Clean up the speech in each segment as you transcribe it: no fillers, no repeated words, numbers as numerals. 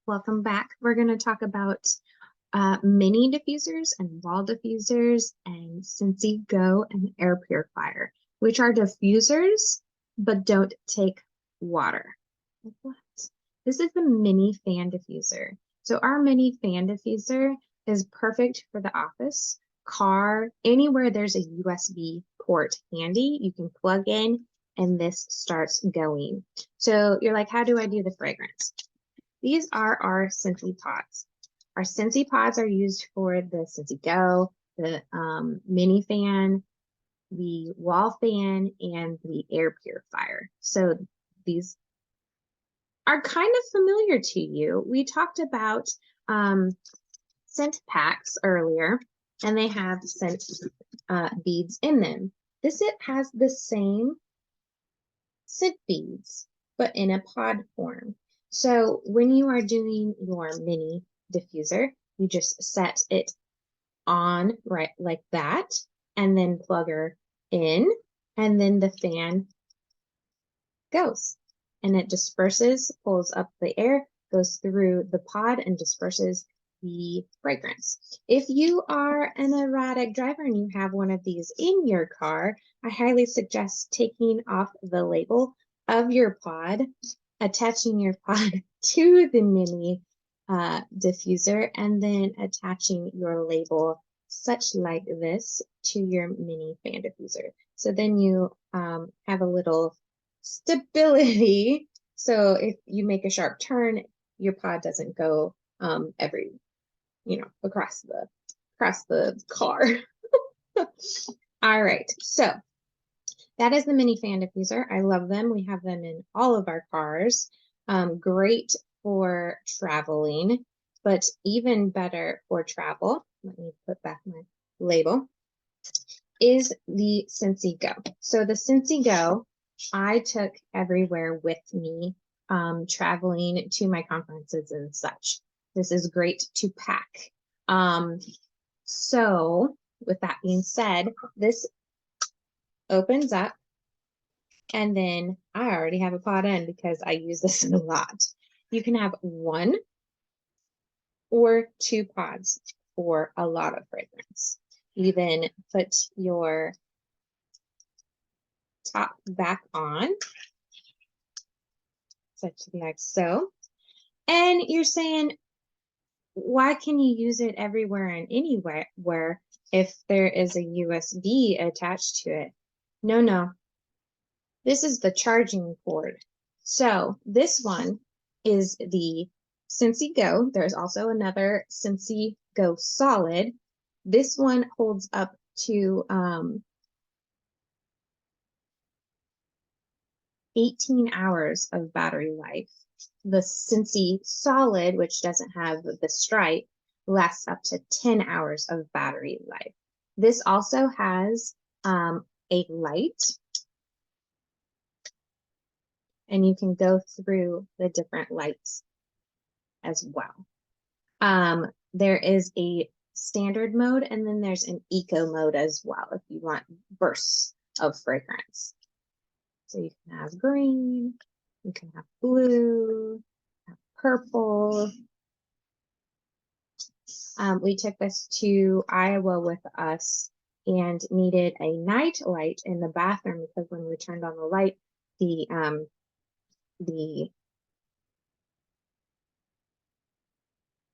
Welcome back. We're going to talk about mini diffusers and wall diffusers and Scentsy Go and air purifier, which are diffusers but don't take water. Like what? This is the mini fan diffuser. So our mini fan diffuser is perfect for the office, car, anywhere there's a USB port handy, you can plug in and this starts going. So you're like, how do I do the fragrance? These are our Scentsy pods. Our Scentsy pods are used for the Scentsy Go, the mini fan, the wall fan, and the air purifier. So these are kind of familiar to you. We talked about scent packs earlier, and they have scent beads in them. This it has the same scent beads, but in a pod form. So when you are doing your mini diffuser, you just set it on right like that, and then plug her in, and then the fan goes. And it disperses, pulls up the air, goes through the pod, and disperses the fragrance. If you are an erratic driver and you have one of these in your car, I highly suggest taking off the label of your pod, attaching your pod to the mini diffuser, and then attaching your label such like this to your mini fan diffuser. So then you have a little stability. So if you make a sharp turn, your pod doesn't go every, across the car. All right, so that is the mini fan diffuser. I love them. We have them in all of our cars. Great for traveling, but even better for travel. Let me put back my label. Is the Scentsy Go. So the Scentsy Go, I took everywhere with me, traveling to my conferences and such. This is great to pack. So with that being said, this opens up, and then I already have a pod in because I use this a lot. You can have 1 or 2 pods for a lot of fragrance. You then put your top back on, such like so. And you're saying, why can you use it everywhere and anywhere if there is a USB attached to it? No. This is the charging cord. So this one is the Scentsy Go. There's also another Scentsy Go Solid. This one holds up to 18 hours of battery life. The Scentsy Solid, which doesn't have the stripe, lasts up to 10 hours of battery life. This also has a light, and you can go through the different lights as well. There is a standard mode, and then there's an eco mode as well if you want bursts of fragrance. So you can have green, you can have blue, have purple. We took this to Iowa with us and needed a night light in the bathroom because when we turned on the light, the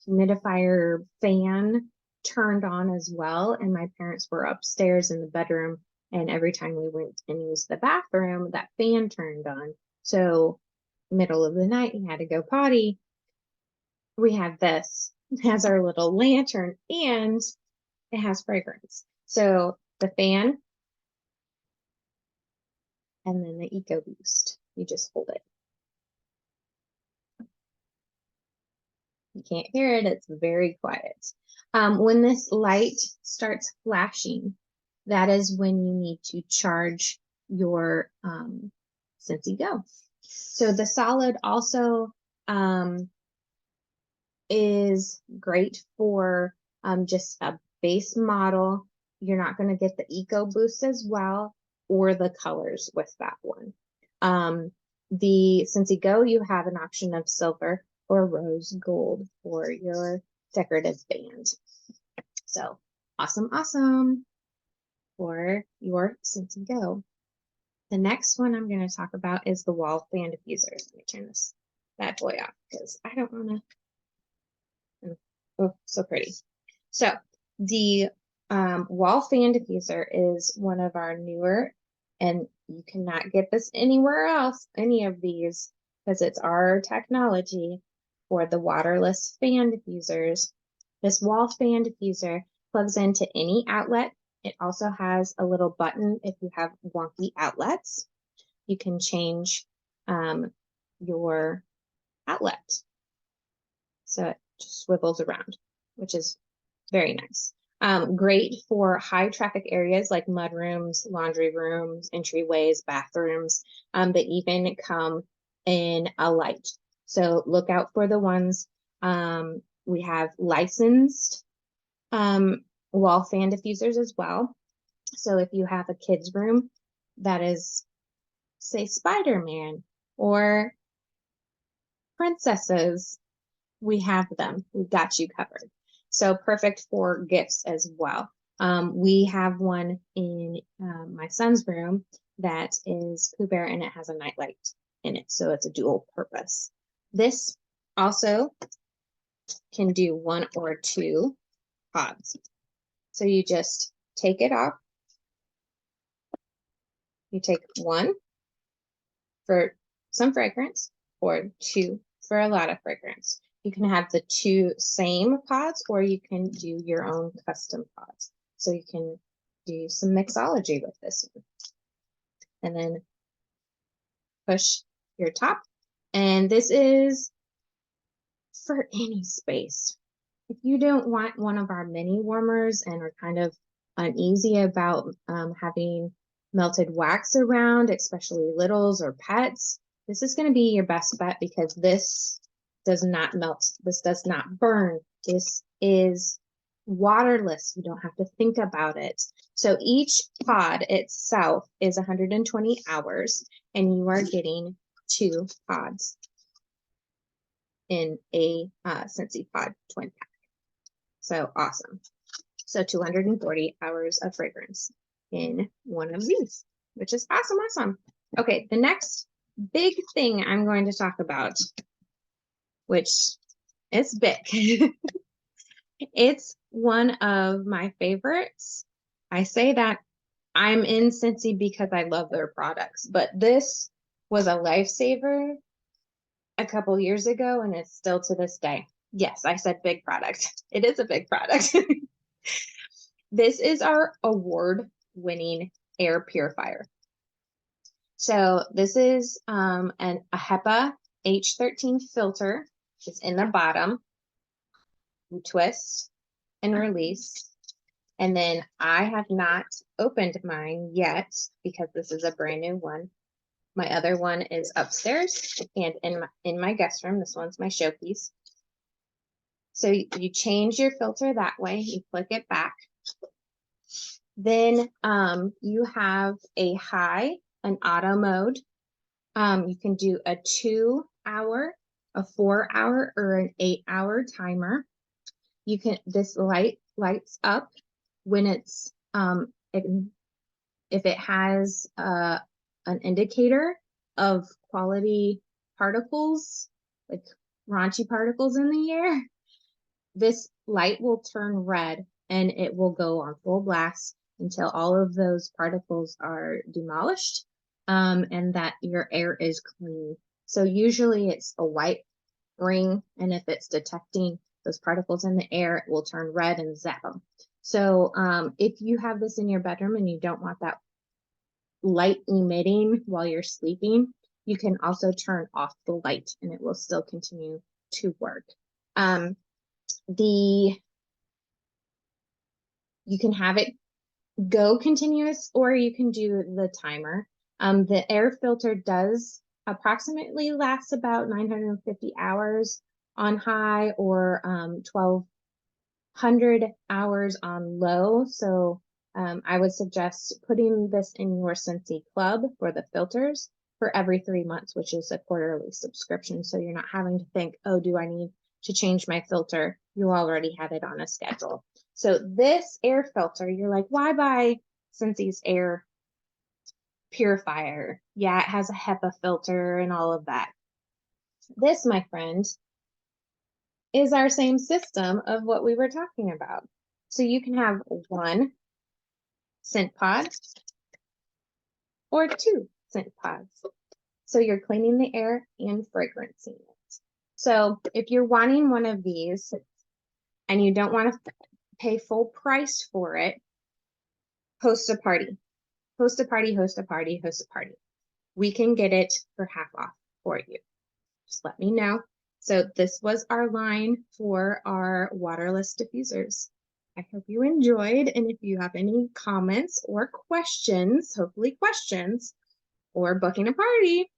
humidifier fan turned on as well, and my parents were upstairs in the bedroom, and every time we went and used the bathroom, that fan turned on. So middle of the night, we had to go potty. We have this. It has our little lantern, and it has fragrance. So the fan, and then the Eco Boost. You just hold it. You can't hear it, it's very quiet. When this light starts flashing, that is when you need to charge your Scentsy Go. So the solid also is great for just a base model. You're not going to get the Eco Boost as well, or the colors with that one. The Scentsy Go, you have an option of silver or rose gold for your decorative band. So awesome, awesome for your Scentsy Go. The next one I'm going to talk about is the wall fan diffuser. Let me turn this bad boy off because I don't want to. Oh, so pretty. So the wall fan diffuser is one of our newer, and you cannot get this anywhere else, any of these, because it's our technology for the waterless fan diffusers. This wall fan diffuser plugs into any outlet. It also has a little button if you have wonky outlets. You can change your outlet. So it just swivels around, which is very nice. Great for high traffic areas like mudrooms, laundry rooms, entryways, bathrooms. They even come in a light. So look out for the ones. We have licensed wall fan diffusers as well. So if you have a kid's room that is, say, Spider-Man or princesses, we have them. We've got you covered. So perfect for gifts as well. We have one in my son's room that is Pooh Bear, and it has a nightlight in it. So it's a dual purpose. This also can do 1 or 2 pods. So you just take it off. You take 1 for some fragrance or 2 for a lot of fragrance. You can have the 2 same pods, or you can do your own custom pods. So you can do some mixology with this one. And then push your top. And this is for any space. If you don't want one of our mini warmers and are kind of uneasy about having melted wax around, especially littles or pets, this is going to be your best bet because this does not melt. This does not burn. This is waterless. You don't have to think about it. So each pod itself is 120 hours, and you are getting 2 pods in a Scentsy Pod twin pack. So awesome. So 240 hours of fragrance in one of these, which is awesome, awesome. Okay, the next big thing I'm going to talk about, which is big. It's one of my favorites. I say that I'm in Scentsy because I love their products, but this was a lifesaver a couple years ago, and it's still to this day. Yes, I said big product. It is a big product. This is our award-winning air purifier. So this is a HEPA H13 filter. It's in the bottom. You twist and release. And then I have not opened mine yet because this is a brand new one. My other one is upstairs and in my guest room. This one's my showpiece. So you change your filter that way. You click it back. Then you have a high, an auto mode. You can do a 2-hour, a 4-hour, or an 8-hour timer. You can, this light lights up when it's if it has an indicator of quality particles, like raunchy particles in the air. This light will turn red and it will go on full blast until all of those particles are demolished and that your air is clean. So usually it's a white ring, and if it's detecting those particles in the air, it will turn red and zap them. So if you have this in your bedroom and you don't want that light emitting while you're sleeping, you can also turn off the light and it will still continue to work. You can have it go continuous, or you can do the timer. The air filter does approximately last about 950 hours on high, or 1200 hours on low. So I would suggest putting this in your Scentsy Club for the filters, for every 3 months, which is a quarterly subscription. So you're not having to think, oh, do I need to change my filter? You already have it on a schedule. So this air filter, you're like, why buy Scentsi's air purifier? Yeah, it has a HEPA filter and all of that. This, my friend, is our same system of what we were talking about. So you can have 1 scent pod or 2 scent pods. So you're cleaning the air and fragrancing it. So if you're wanting one of these and you don't want to pay full price for it, host a party. Host a party, host a party, host a party. We can get it for half off for you. Just let me know. So this was our line for our waterless diffusers. I hope you enjoyed, and if you have any comments or questions, hopefully questions, or booking a party,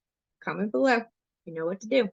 comment below. You know what to do.